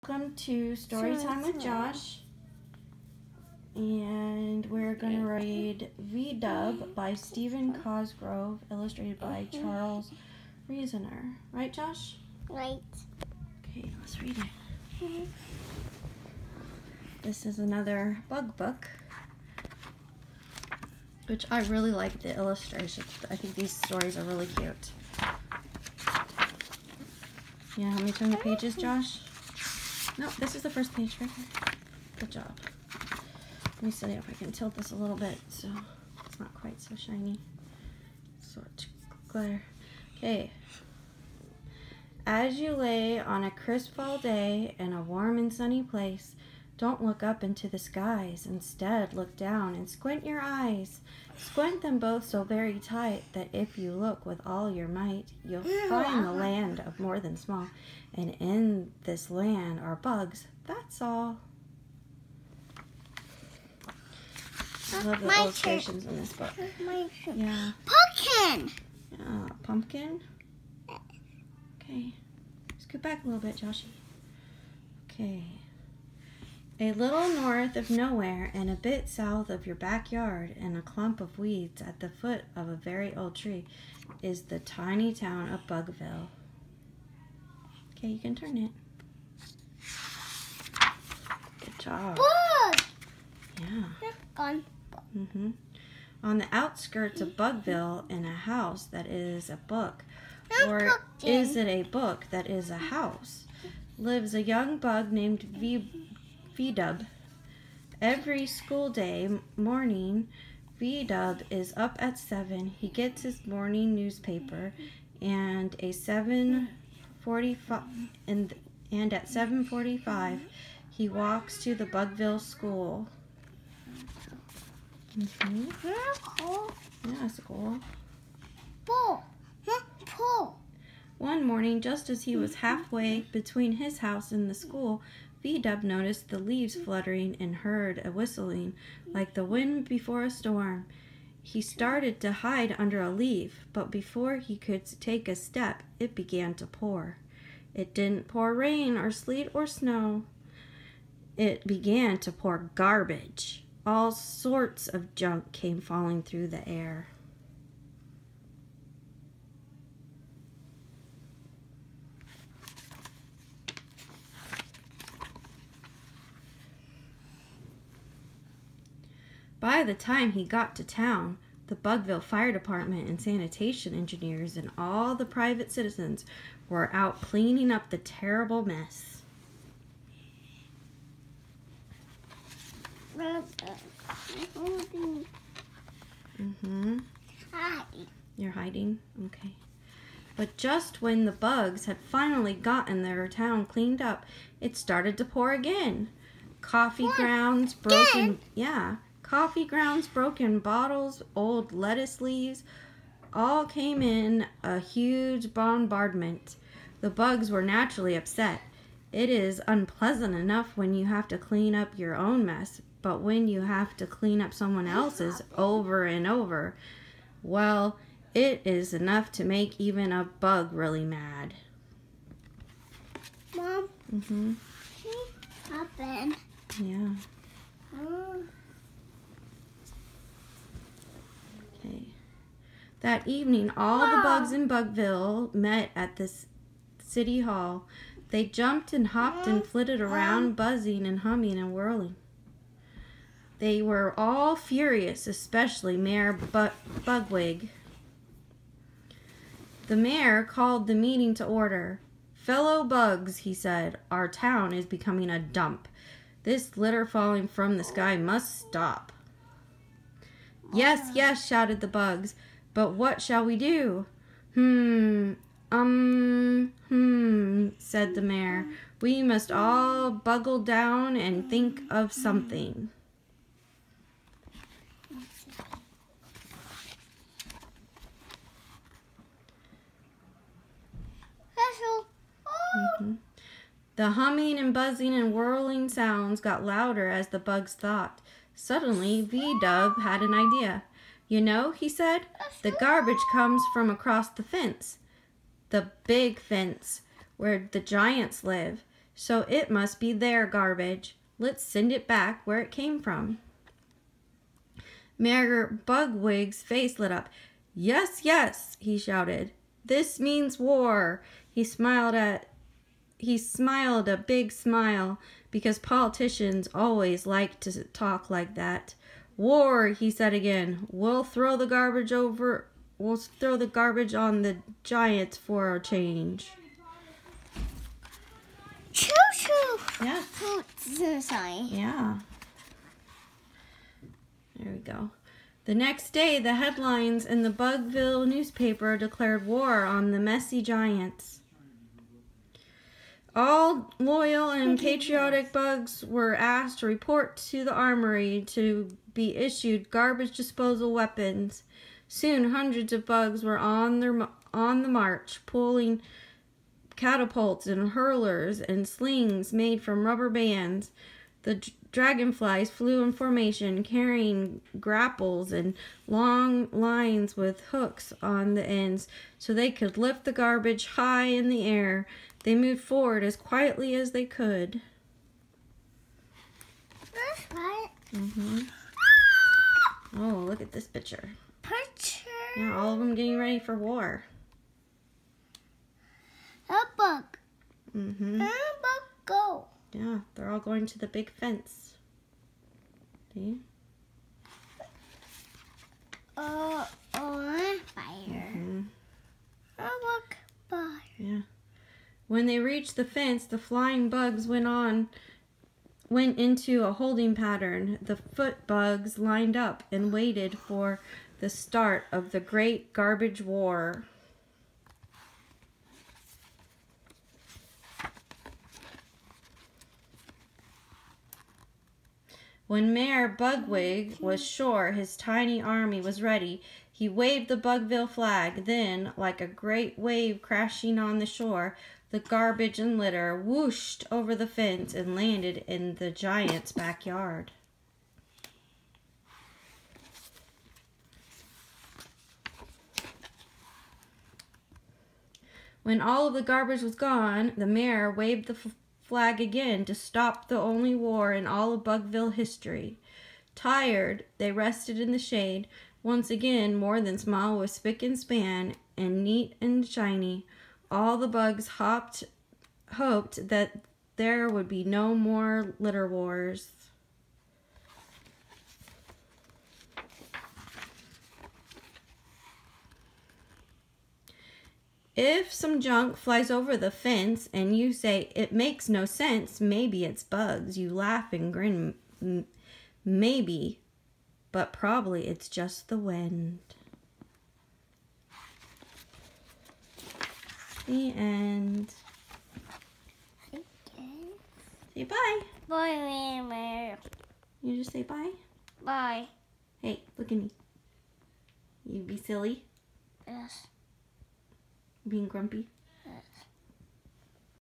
Welcome to Storytime with Josh. And we're going to read Bee-Dubb by Stephen Cosgrove, illustrated by Charles Reasoner. Right, Josh? Right. Okay, let's read it. This is another bug book, which I really like the illustrations. I think these stories are really cute. Yeah, help me turn the pages, Josh? No, this is the first page right here. Good job. Let me see if I can tilt this a little bit so it's not quite so shiny. Sort of glare. Okay. As you lay on a crisp fall day in a warm and sunny place, don't look up into the skies. Instead, look down and squint your eyes. Squint them both so very tight that if you look with all your might, you'll find the land of more than small. And in this land are bugs, that's all. I love the illustrations in this book. Yeah. Pumpkin! Yeah, pumpkin? Okay. Scoot back a little bit, Joshy. Okay. A little north of nowhere and a bit south of your backyard in a clump of weeds at the foot of a very old tree is the tiny town of Bugville. Okay, you can turn it. Good job. Bug! Yeah. Gone. On the outskirts of Bugville, in a house that is a book, or is it a book that is a house, lives a young bug named Bee-Dubb. Every school day morning, Bee-Dubb is up at 7. He gets his morning newspaper, and at 7:45 he walks to the Bugville school. Yeah, school. One morning, just as he was halfway between his house and the school, Bee-Dubb noticed the leaves fluttering and heard a whistling like the wind before a storm. He started to hide under a leaf, but before he could take a step, it began to pour. It didn't pour rain or sleet or snow. It began to pour garbage. All sorts of junk came falling through the air. By the time he got to town, the Bugville Fire Department and sanitation engineers and all the private citizens were out cleaning up the terrible mess. You're hiding? Okay. But just when the bugs had finally gotten their town cleaned up, it started to pour again. Coffee grounds, broken bottles, old lettuce leaves, all came in a huge bombardment. The bugs were naturally upset. It is unpleasant enough when you have to clean up your own mess, but when you have to clean up someone else's over and over, well, it is enough to make even a bug really mad. Mom? What happened? Yeah. Okay. That evening, all the bugs in Bugville met at the city hall. They jumped and hopped and flitted around, buzzing and humming and whirling. They were all furious, especially Mayor Bugwig. The mayor called the meeting to order. "Fellow bugs," he said, "our town is becoming a dump. This litter falling from the sky must stop." "Yes, yes," shouted the bugs, "but what shall we do?" Said the mayor. "We must all buckle down and think of something." The humming and buzzing and whirling sounds got louder as the bugs thought. Suddenly, Bee-Dubb had an idea. "You know," he said, "the garbage comes from across the fence. The big fence where the giants live. So it must be their garbage. Let's send it back where it came from. Mayor Bugwig's face lit up. Yes, yes, he shouted. This means war. He smiled a big smile because politicians always like to talk like that. War, he said again. We'll throw the garbage on the giants for a change. Choo choo. Yeah. Fruits inside. Yeah. There we go. The next day, the headlines in the Bugville newspaper declared war on the messy giants. All loyal and patriotic bugs were asked to report to the armory to be issued garbage disposal weapons. Soon, hundreds of bugs were on the march, pulling catapults and hurlers and slings made from rubber bands. The dragonflies flew in formation, carrying grapples and long lines with hooks on the ends so they could lift the garbage high in the air. They moved forward as quietly as they could. That's right. Oh, look at this picture. Picture. Yeah, all of them getting ready for war. A bug. A bug go. Yeah, they're all going to the big fence. See? On fire. A bug fire. Yeah. When they reached the fence, the flying bugs went into a holding pattern. The foot bugs lined up and waited for the start of the great garbage war. When Mayor Bugwig was sure his tiny army was ready, he waved the Bugville flag. Then, like a great wave crashing on the shore, the garbage and litter whooshed over the fence and landed in the giant's backyard. When all of the garbage was gone, the mayor waved the flag again to stop the only war in all of Bugville history. Tired, they rested in the shade. Once again, more than small was spick and span and neat and shiny. All the bugs hoped that there would be no more litter wars. If some junk flies over the fence and you say, it makes no sense, maybe it's bugs, you laugh and grin. Maybe, but probably it's just the wind. The end. Say bye. Bye, Mayor. You just say bye? Bye. Hey, look at me. You be silly? Yes. Being grumpy?